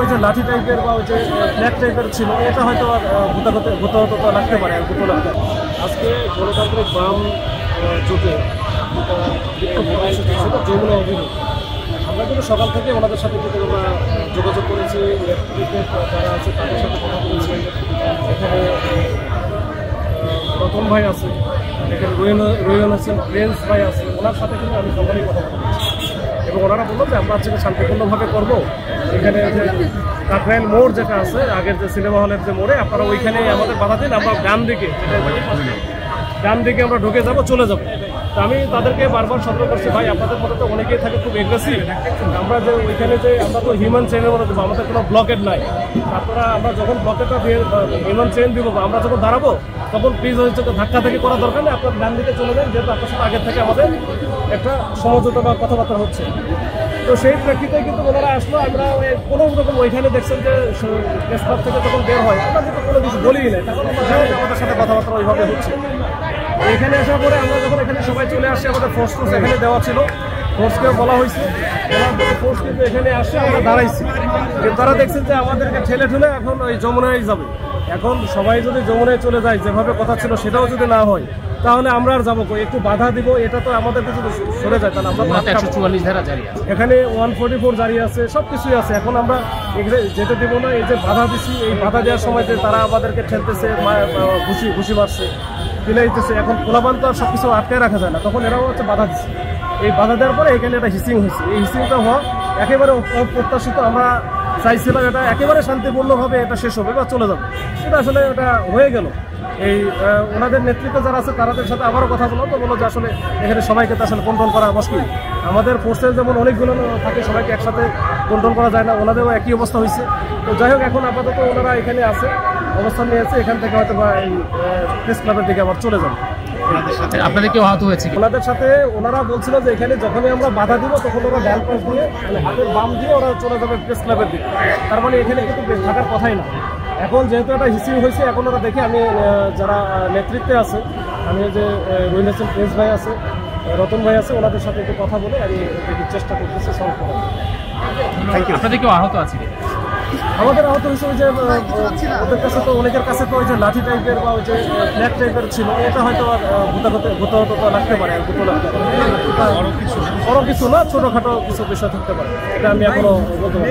ওই যে লাঠি টাইপের বা ওই যে ফ্ল্যাগ টাইপের ছিল, এটা হয়তো ভূতাহত লাগতে পারে, গুতো লাগতে পারে। আজকে গণতান্ত্রিক বাম জোটে বিক্ষোভ কর্মসূচি ছিল যমুনা অভিযোগ। আমরা কিন্তু সকাল থেকে ওনাদের সাথে কিন্তু আমরা যোগাযোগ করেছি, যারা আছে তাদের সাথে কথা বলেছি। এখানে রতন ভাই আছে, এখানে রোহিন হোসেন প্রিন্স ভাই আছে, ওনার সাথে কিন্তু আমি সকালেই কথা বলেছি এবং ওনারা বললো যে আমরা আজকে শান্তিপূর্ণভাবে করবো। এখানে যে কাকরাইল মোড় যেটা আছে, আগের যে সিনেমা হলের যে মোড়ে, আপনারা ওইখানে আমাদের বাধা দিন, আমরা ডান দিকে আমরা ঢুকে যাব, চলে যাবো। তো আমি তাদেরকে বারবার সতর্ক করছি, ভাই আপনাদের মধ্যে তো অনেকেই থাকে খুব এগ্রেসিভ, আমরা যে ওইখানে যে আমরা তো হিউম্যান চেইনের মধ্যে দেবো, আমাদের কোনো ব্লকেট নাই। আপনারা আমরা যখন ব্লকেটটা দিয়ে হিউম্যান চেইন দিব, আমরা যখন দাঁড়াবো তখন প্লিজ হচ্ছে ধাক্কা থেকে করা দরকার নেই, আপনার ডান দিকে চলে যান, যেহেতু আপনার সাথে আগের থেকে আমাদের একটা সমঝোতা বা কথাবার্তা হচ্ছে। তো সেই প্রেক্ষিতে কিন্তু ওনারা আসলো, আমরা কোনো রকম ওইখানে দেখছেন যে প্রেস ক্লাব থেকে যখন বের হয় আমরা কিন্তু কোনো কিছু বলিই নাই, তখন আমরা জানি যে আমাদের সাথে কথাবার্তা ওইভাবে হচ্ছে। এখানে আসার পরে আমরা যখন এখানে সবাই চলে আসছি, আমাদের ফোর্স এখানে দেওয়া ছিল, ফোর্সকেও বলা হয়েছে, ফোর্স কিন্তু এখানে আসছে, আমরা দাঁড়াইছি। কিন্তু তারা দেখছেন যে আমাদেরকে ঠেলে এখন ওই যমুনায় যাবে। এখন সবাই যদি যমুনায় চলে যায়, যেভাবে কথা ছিল সেটাও যদি না হয়, তাহলে আমরা আর যাবো, একটু বাধা দিব, এটা তো আমাদের যদি সরে যায় তাহলে আমরা 144 ধারা জারি আছে, এখানে 144 জারি আছে, সব কিছুই আছে। এখন আমরা যেতে দেবো না। এই যে বাধা দিছি, এই বাধা দেওয়ার সময় যে তারা আমাদেরকে ঠেলতেছে, ঘুষি মারছে, দিলাইতেছে, এখন খোলাবান তো আর সব কিছু আটকায় রাখা যায় না, তখন এরাও হচ্ছে বাধা দিচ্ছে। এই বাধা দেওয়ার পরে এখানে একটা হিসিং হয়েছে, এই হিসিংটা হওয়া একেবারে অপ্রত্যাশিত। আমরা চাইছিলাম এটা একেবারে শান্তিপূর্ণভাবে এটা শেষ হবে বা চলে যাবে, এটা আসলে এটা হয়ে গেল। এই ওনাদের নেতৃত্বে যারা আছে তাদের সাথে আবারও কথা বললাম, তো বললো যে আসলে এখানে সবাইকে তো আসলে কন্ট্রোল করা মুশকিল। আমাদের ফোর্সের যেমন অনেকগুলো থাকে, সবাইকে একসাথে কন্ট্রোল করা যায় না, ওনাদেরও একই অবস্থা হয়েছে। তো যাই হোক, এখন আপাতত ওনারা এখানে আছে, অবস্থান নিয়েছে, এখান থেকে হয়তো বা এই প্রেস ক্লাবের দিকে আবার চলে যাবে। আপনাদের কেউ আহত হয়েছে? ওনাদের সাথে ওনারা বলছিল যে এখানে যখনই আমরা বাধা দিব তখন ওরা ডান পাশ দিয়ে, মানে হাতের বাম দিয়ে ওরা চলে যাবে প্রেস ক্লাবের দিকে। তার মানে এখানে কিন্তু থাকার কথাই না। এখন যেহেতু একটা হিসিং হয়েছে, এখন ওরা দেখে, আমি যারা নেতৃত্বে আছে, আমি যে রোহিন হোসেন প্রিন্স ভাই আছে, রতন ভাই আছে, ওনাদের সাথে একটু কথা বলে আমি দেখি চেষ্টা করতেছি সলভ করার। আপনাদের কেউ আহত আছে? আমাদের আহত হয়েছে ওই যে ওদের কাছে তো অনেকের কাছে তো ওই যে লাঠি টাইপের বা ওই যে ফ্ল্যাগ টাইপের ছিল, এটা হয়তো ভূতাহত লাগতে পারে, গুতো লাগতে পারে। বড় কিছু না, ছোটখাটো কিছু বিষয় থাকতে পারে, এটা আমি এখনো বলতে পারি।